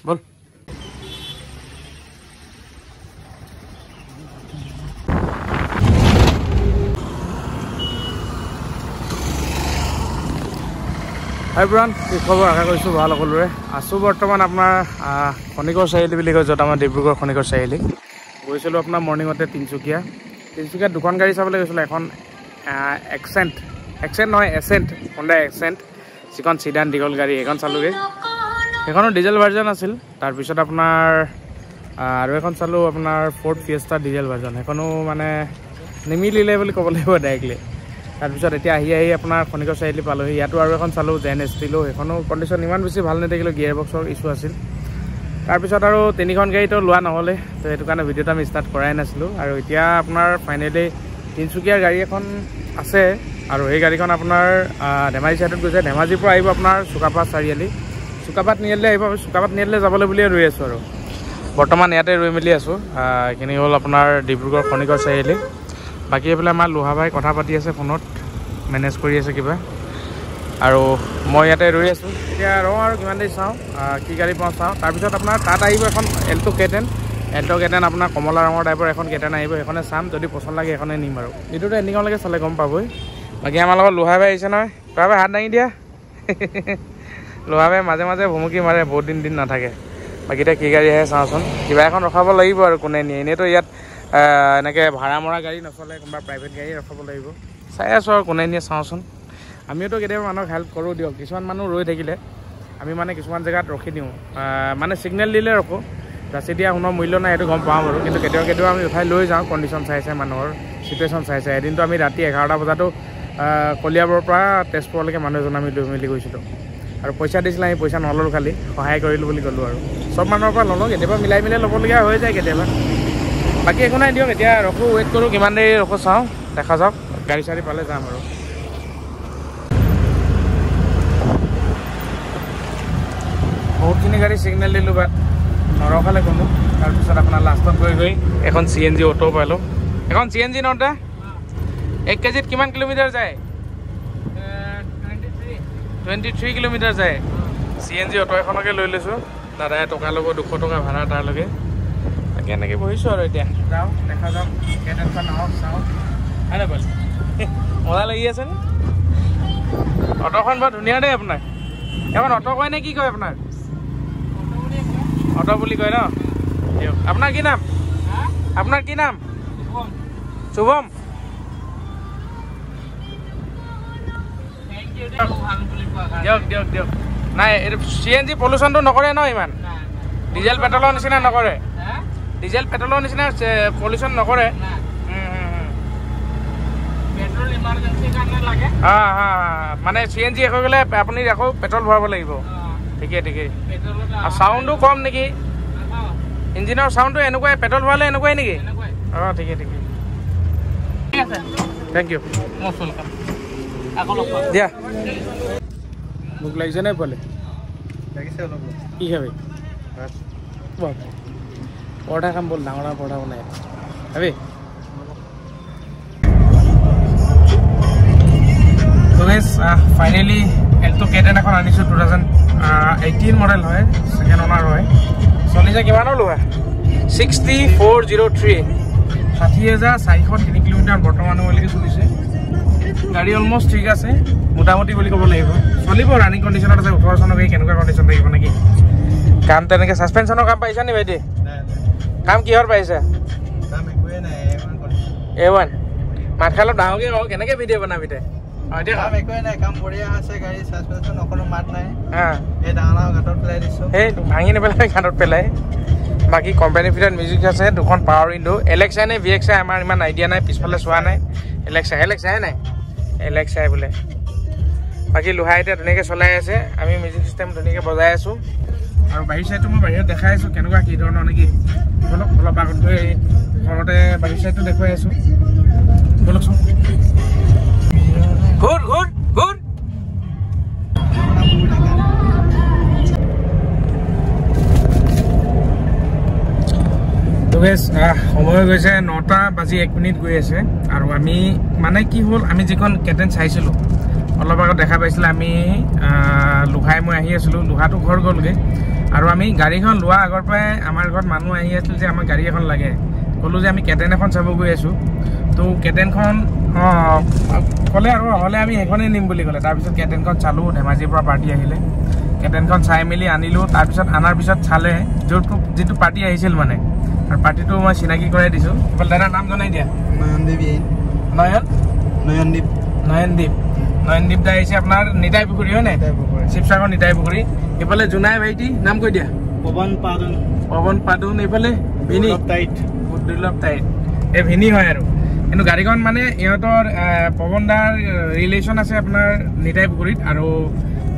বল হাই bran কি খবৰ আশা কৰিছোঁ ভাল সকলোৰে আছোঁ বৰ্তমান আপোনাৰ খনিকৰ চাৰিআলি বুলি কয় য'ত আমাৰ ডিব্ৰুগড় খনিকৰ চাৰিআলি গৈছিলোঁ আপোনাৰ মৰ্ণিঙতে তিনিচুকীয়াত দুখন গাড়ী চাবলৈ গৈছিলোঁ এখন এক্সেণ্ট নহয় এচেণ্ট হণ্ডা এক্সেণ্ট যিখন চিডান দীঘল গাড়ী সেইখন চালোঁগৈ সেইখনো ডিজেল ভাৰ্জন আছিল তাৰপিছত আপোনাৰ আৰু এখন চালোঁ আপোনাৰ ফ'ৰ্ড ফিয়েষ্টা ডিজেল ভাৰ্জন সেইখনো মানে নিমিলিলে বুলি ক'ব লাগিব ডাইৰেক্টলি তাৰপিছত এতিয়া আহি আপোনাৰ খনিকৰ চাৰিআলি পালোঁহি ইয়াতো আৰু এখন চালোঁ জেন এষ্টিলো সেইখনো কণ্ডিশ্যন ইমান বেছি ভাল নেথাকিলোঁ গিয়াৰ বক্সৰ ইছ্যু আছিল তাৰপিছত আৰু তিনিখন গাড়ীতো লোৱা নহ'লে তো সেইটো কাৰণে ভিডিঅ'টো আমি ষ্টাৰ্ট কৰাই নাছিলোঁ আৰু এতিয়া আপোনাৰ ফাইনেলি তিনিচুকীয়াৰ গাড়ী এখন আছে আৰু এই গাড়ীখন আপোনাৰ ধেমাজি চাইডত গৈছে ধেমাজিৰ পৰা আহিব আপোনাৰ চুকাফা চাৰিআলি চুকাফাত নিয়ালৈ আহিব চুকাফাত নিয়ালৈ যাবলৈ বুলিয়ে ৰৈ আছোঁ আৰু বৰ্তমান ইয়াতে ৰৈ মেলি আছোঁ এইখিনি হ'ল আপোনাৰ ডিব্ৰুগড় খনিকৰ চাৰিআলি বাকী এইফালে আমাৰ লোহা ভাই কথা পাতি আছে ফোনত মেনেজ কৰি আছে কিবা আৰু মই ইয়াতে ৰৈ আছোঁ এতিয়া ৰওঁ আৰু কিমান দেৰি চাওঁ কি গাড়ী পাওঁ চাওঁ তাৰপিছত আপোনাৰ তাত আহিব এখন এল্টো কেটেন আপোনাৰ কমলা ৰঙৰ টাইপৰ এখন কেটেন আহিব সেইখনে চাম যদি পচন্দ লাগে সেইখনে নিম আৰু এইটোতো এণ্ডিঙলৈকে চালে গম পাবই বাকী আমাৰ লগত লোহা ভাই আহিছে নহয় লোহা ভাই হাত দাঙি দিয়া লোহা ভাই মাজে মাজে ভুমুকি মাৰে বহুত দিন নাথাকে বাকী এতিয়া কি গাড়ী আহে চাওঁচোন কিবা এখন ৰখাব লাগিব আৰু কোনে নিয়ে এনেইতো ইয়াত এনেকৈ ভাড়া মৰা গাড়ী নচলে কোনোবা প্ৰাইভেট গাড়ী ৰখাব লাগিব চাই আছোঁ আৰু কোনে নিয়ে চাওঁচোন আমিওতো কেতিয়াবা মানুহক হেল্প কৰোঁ দিয়ক কিছুমান মানুহ ৰৈ থাকিলে আমি মানে কিছুমান জেগাত ৰখি দিওঁ মানে ছিগনেল দিলে ৰখোঁ যাচি দিয়া শুনৰ মূল্য নাই সেইটো গম পাওঁ বাৰু কিন্তু কেতিয়াবা আমি উঠাই লৈ যাওঁ কণ্ডিশ্যন চাই মানুহৰ চিটুৱেশ্যন চাই এদিনটো আমি ৰাতি 11টা বজাতো কলিয়াবৰৰ পৰা তেজপুৰলৈকে মানুহ এজন আমি লৈ মেলি গৈছিলোঁ আৰু পইচা দিছিলে আমি পইচা নল'লোঁ খালি সহায় কৰিলোঁ বুলি ক'লোঁ আৰু চব মানুহৰ পৰা নলওঁ কেতিয়াবা মিলাই ল'বলগীয়া হৈ যায় কেতিয়াবা বাকী একো নাই দিয়ক এতিয়া ৰখোঁ ৱেইট কৰোঁ কিমান দেৰি ৰখোঁ চাওঁ দেখা যাওক গাড়ী চাড়ী পালে যাম আৰু বহুতখিনি গাড়ী ছিগনেল দিলোঁ বাট নৰখালে কোনো তাৰপিছত আপোনাৰ লাষ্টত গৈ এখন CNG অ'টো পালোঁ এখন CNG নটা 1 কেজিত কিমান কিলোমিটাৰ যায় 23 কিলোমিটাৰ যায় CNG অ'টো এখনকে লৈ লৈছোঁ দাদাই টকা ল'ব 200 টকা ভাড়া তাৰলৈকে তাকে এনেকৈ বহিছোঁ আৰু এতিয়া যাওঁ দেখা যাওক কেনেকুৱা নহওক চাওঁ হয় নাই বল মজা লাগি আছে নে অ'টোখন বৰ ধুনীয়া দেই আপোনাৰ এখন অ'টো কয় নে কি কয় আপোনাৰ অটো বুলি কয় ন দিয়ক আপোনাৰ কি নাম শুভম দিয়ক নাই এইটো CNG পলিউশ্যনটো নকৰে ন ইমান ডিজেল পেট্ৰলৰ নিচিনা নকৰে পলিউশ্যন নকৰে মানে CNG শেষ হৈ গ'লে আপুনি আকৌ পেট্ৰল ভৰাব লাগিব ঠিকেই আৰু চাউণ্ডো কম নেকি ইঞ্জিনৰ চাউণ্ডটো এনেকুৱাই পেট্ৰল ভৰালে এনেকুৱাই নেকি অঁ ঠিকেই থেংক ইউ দিয়া মোক লাগিছে নাই পোৱালে কি খাবি পৰঠা খাম ব'ল ডাঙৰ পৰঠা বনাই খাবি ফাইনেলি এল্টো কেটেন এখন আনিছোঁ 2018 মডেল হয় ছেকেণ্ড অনাৰ হয় চলিছে কিমানৰ লোৱা 6403 60,403 কিলোমিটাৰ বৰ্তমানলৈকে চলিছে গাড়ী অলমষ্ট ঠিক আছে মোটামুটি বুলি ক'ব লাগিব চলিব ৰানিং কণ্ডিশ্যনত আছে 18 চনৰ গাড়ী কেনেকুৱা কণ্ডিশ্যন থাকিব নেকি কাম তেনেকৈ ছাছপেনশ্যনৰ কাম পাইছা নি ভাইটি কাম কিহৰ পাইছা A1 মাত খালত ডাঙৰকৈ কওঁ কেনেকৈ ভিডিঅ' বনাবি তই ভাঙি নেপেলাই ঘাটত পেলাই বাকী কোম্পানী ফিল্ডত মিউজিক আছে দুখন পাৱাৰ উইণ্ডো LXI নে VXI আমাৰ ইমান আইডিয়া নাই পিছফালে চোৱা নাই LXI নাই LXI বোলে বাকী লোহা এতিয়া ধুনীয়াকৈ চলাই আছে আমি মিউজিক চিষ্টেম ধুনীয়াকৈ বজাই আছোঁ আৰু বাহিৰ চাইডটো মই বাহিৰত দেখাই আছোঁ কেনেকুৱা কি ধৰণৰ নেকি অলপ আগত গৈ ঘৰতে বাহিৰ চাইডটো দেখুৱাই আছোঁ বলকচোন ঘূৰ সময় গৈছে 9:01 গৈ আছে আৰু আমি মানে কি হ'ল আমি যিখন কেটেন চাইছিলোঁ অলপ আগত দেখা পাইছিলে আমি লোহাই মই আহি আছিলোঁ লোহাটো ঘৰ গ'লগৈ আৰু আমি গাড়ীখন লোৱা আগৰ পৰাই আমাৰ ঘৰত মানুহ আহি আছিল যে আমাক গাড়ী এখন লাগে ক'লোঁ যে আমি কেটেন এখন চাব গৈ আছোঁ তো কেটেনখন ক'লে আৰু হ'লে আমি সেইখনেই নিম বুলি ক'লে তাৰপিছত কেটেনখন চালোঁ ধেমাজিৰ পৰা পাৰ্টি আহিলে কেটেনখন চাই মেলি আনিলোঁ তাৰপিছত অনাৰ পিছত চালে যিটো পাৰ্টি আহিছিল মানে আৰু পাৰ্টিটো মই চিনাকি কৰাই দিছোঁ দাদাৰ নাম জনাই দিয়া নয়নদীপ দা আহিছে আপোনাৰ নিতাই পুখুৰী হয় নাই শিৱসাগৰ নিতাই পুখুৰী এইফালে জোনাই ভাইটি নাম কৈ দিয়া পৱন পাদুন এইফালে ভিনি দুৰ্লভ টাইট এই ভিনি হয় আৰু কিন্তু গাড়ীখন মানে ইহঁতৰ পৱন দাৰ ৰিলেশ্যন আছে আপোনাৰ নিতাই পুখুৰীত আৰু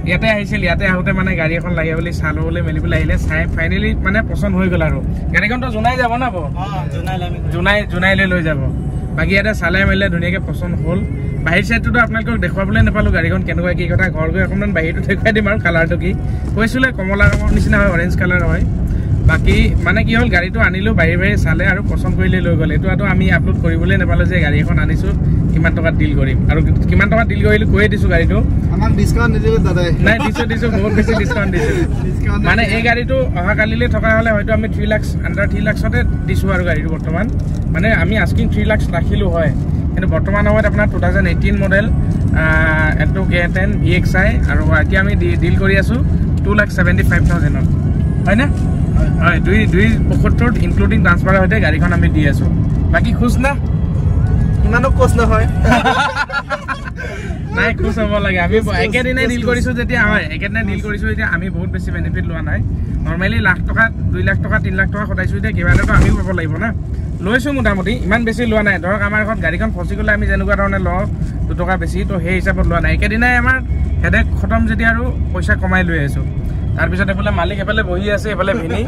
ইয়াতে আহিছিল ইয়াতে আহোঁতে মানে গাড়ী এখন লাগে বুলি চাবলৈ মেলিবলৈ আহিলে চাই ফাইনেলি মানে পচন্দ হৈ গ'ল আৰু গাড়ীখনতো জোনাই যাব না জোনাইলৈ লৈ যাব বাকী ইয়াতে চালে মেলিলে ধুনীয়াকৈ পচন্দ হ'ল বাহিৰ চাইডটোতো আপোনালোকক দেখুৱাবলৈ নাপালোঁ গাড়ীখন কেনেকুৱা কি কথা ঘৰ গৈ অকণমান বাহিৰটো দেখুৱাই দিম আৰু কালাৰটো কি কৈছিলে কমলা ৰঙৰ নিচিনা হয় অৰেঞ্জ কালাৰ হয় বাকী মানে কি হ'ল গাড়ীটো আনিলোঁ বাহিৰে চালে আৰু পচন্দ কৰিলে লৈ গ'ল এইটো আমি আপলোড কৰিবলৈ নাপালোঁ যে গাড়ী এখন আনিছোঁ কিমান টকাত ডিল কৰিম আৰু কিমান টকাত ডিল কৰিলোঁ কৈয়ে দিছোঁ গাড়ীটো নাই দিছোঁ বহুত বেছি ডিছকাউণ্ট দিছোঁ মানে এই গাড়ীটো অহাকালিলৈ থকা হ'লে হয়তো আমি 3 লাখ আণ্ডাৰ 3 লাখতে দিছোঁ আৰু গাড়ীটো বৰ্তমান মানে আমি আস্কিং 3 লাখ ৰাখিলোঁ হয় কিন্তু বৰ্তমান সময়ত আপোনাৰ 2018 মডেল এল্টো K10 VXI আৰু এতিয়া আমি ডিল কৰি আছোঁ 2,75,000 হয়নে হয় 2,75,000 ইনক্লুডিং ট্ৰান্সফাৰৰ সৈতে গাড়ীখন আমি দি আছোঁ বাকী খুচ না ইমানো কোচ নহয় নাই খুচ হ'ব লাগে আমি একেদিনাই ডিল কৰিছোঁ যেতিয়া হয় একেদিনাই ডিল কৰিছোঁ এতিয়া আমি বহুত বেছি বেনিফিট লোৱা নাই নৰ্মেলি লাখ টকা 2 লাখ টকা 3 লাখ টকা সদাইছোঁ এতিয়া কিবা এটাতো আমিও পাব লাগিব না লৈছোঁ মোটামুটি ইমান বেছি লোৱা নাই ধৰক আমাৰ ঘৰত গাড়ীখন ফচি গ'লে আমি যেনেকুৱা ধৰণে লওঁ 2 টকা বেছি তো সেই হিচাপত লোৱা নাই একেদিনাই আমাৰ হেডেক খতম যেতিয়া আৰু পইচা কমাই লৈ আছোঁ তাৰপিছত এইফালে মালিক এইফালে বহি আছে এইফালে ভিনি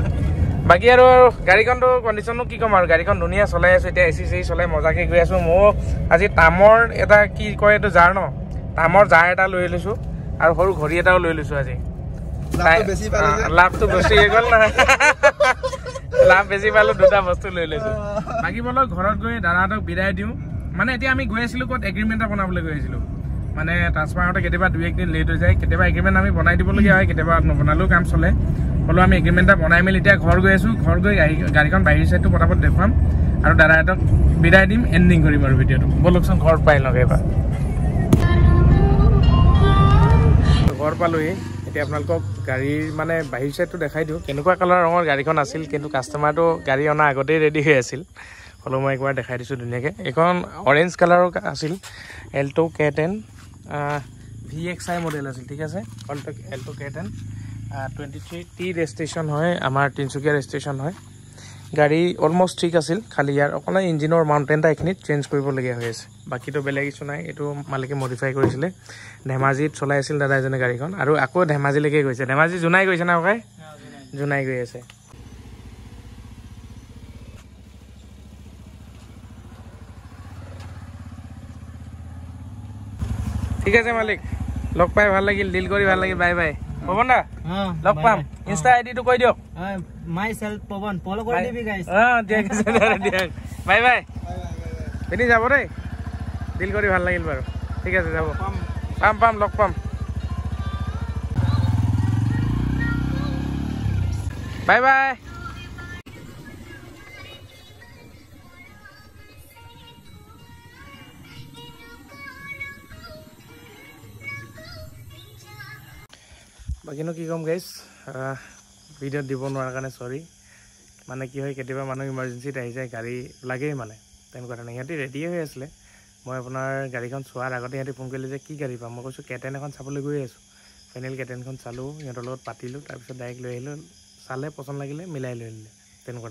বাকী আৰু গাড়ীখনটো কণ্ডিশ্যনো কি ক'ম আৰু গাড়ীখন ধুনীয়া চলাই আছোঁ এতিয়া AC চলাই মজাকৈ গৈ আছোঁ মই আজি তামৰ এটা কি কয় এইটো জাৰ ন তামৰ জাৰ এটা লৈ লৈছোঁ আৰু সৰু ঘড়ী এটাও লৈ লৈছোঁ আজি লাভটো বেছি হৈ গ'ল নহয় লাভ বেছি পালোঁ 2টা বস্তু লৈ লৈছোঁ বাকী বলক ঘৰত গৈ দাদাহঁতক বিদায় দিওঁ মানে এতিয়া আমি গৈ আছিলোঁ ক'ত এগ্ৰিমেণ্ট এটা বনাবলৈ গৈ আছিলোঁ মানে ট্ৰান্সফাৰ হওঁতে কেতিয়াবা 2-1 দিন লেট হৈ যায় কেতিয়াবা এগ্ৰিমেণ্ট আমি বনাই দিবলগীয়া হয় কেতিয়াবা নবনালেও কাম চলে হ'লেও আমি এগ্ৰিমেণ্ট এটা বনাই মেলি এতিয়া ঘৰ গৈ আছোঁ ঘৰ গৈ গাড়ীখন বাহিৰ চাইডটো পটাপট দেখুৱাম আৰু দাদাহঁতক বিদায় দিম এণ্ডিং কৰিম আৰু ভিডিঅ'টো বলকচোন ঘৰ পাই লগে এবাৰ ঘৰ পালোহি এতিয়া আপোনালোকক গাড়ীৰ মানে বাহিৰ চাইডটো দেখাই দিওঁ কেনেকুৱা কালাৰ ৰঙৰ গাড়ীখন আছিল কিন্তু কাষ্টমাৰটো গাড়ী অনা আগতেই ৰেডি হৈ আছিল হ'লেও মই একবাৰ দেখাই দিছোঁ ধুনীয়াকৈ এইখন অৰেঞ্জ কালাৰৰ আছিল এল্টো K10 VXI মডেল আছিল ঠিক আছে এল্টো K10 23T ৰেজিষ্ট্ৰেশ্যন হয় আমাৰ তিনিচুকীয়া ৰেজিষ্ট্ৰেশ্যন হয় গাড়ী অলমষ্ট ঠিক আছিল খালি ইয়াৰ অকণমান ইঞ্জিনৰ মাউণ্টেনটা এইখিনিত চেঞ্জ কৰিবলগীয়া হৈ আছে বাকীটো বেলেগ ইছ্যু নাই এইটো মালিকে মডিফাই কৰিছিলে ধেমাজিত চলাই আছিল দাদা এজনে গাড়ীখন আৰু আকৌ ধেমাজিলৈকে গৈছে ধেমাজি জোনাই গৈছে না ককাই জোনাই গৈ আছে ঠিক আছে মালিক লগ পাই ভাল লাগিল ডিল কৰি ভাল লাগিল বাই বাই পৱন দা লগ পাম ইনষ্টা আইডিটো কৈ দিয়ক মাই সেলফ পৱন ফলো কৰি দিবি গাইস ঠিক আছে দিয়ক বাই বাই পিনি যাব দেই ডিল কৰি ভাল লাগিল বাৰু ঠিক আছে যাব পাম লগ পাম বাই বাই বাকীনো কি ক'ম গাইজ ভিডিঅ'ত দিব নোৱাৰাৰ কাৰণে চৰি মানে কি হয় কেতিয়াবা মানুহ ইমাৰ্জেঞ্চিত আহি যায় গাড়ী লাগেই মানে তেনেকুৱা ধৰণে সিহঁতি ৰেডিয়ে হৈ আছিলে মই আপোনাৰ গাড়ীখন চোৱাৰ আগতে সিহঁতি ফোন কৰিলে যে কি গাড়ী পাম মই কৈছোঁ K10 এখন চাবলৈ গৈ আছোঁ ফাইনেল K10খন চালোঁ সিহঁতৰ লগত পাতিলোঁ তাৰপিছত ডাইৰেক্ট লৈ আহিলোঁ চালে পচন্দ লাগিলে মিলাই লৈ আহিলে তেনেকুৱা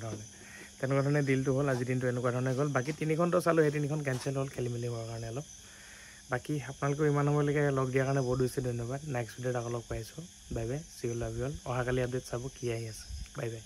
ধৰণে ডিলটো হ'ল আজিৰ দিনটো এনেকুৱা ধৰণে গ'ল বাকী 3খনটো চালোঁ সেই 3খন কেঞ্চেল হ'ল খেলি মেলি হোৱাৰ কাৰণে অলপ বাকী আপোনালোকেও ইমান সময়লৈকে লগ দিয়াৰ কাৰণে বহুত বেছি ধন্যবাদ নেক্সট ভিডিঅ'ত আকৌ লগ পাইছোঁ bye bye C you love you all অহাকালি আপডেট চাব কি আহি আছে বাই বাই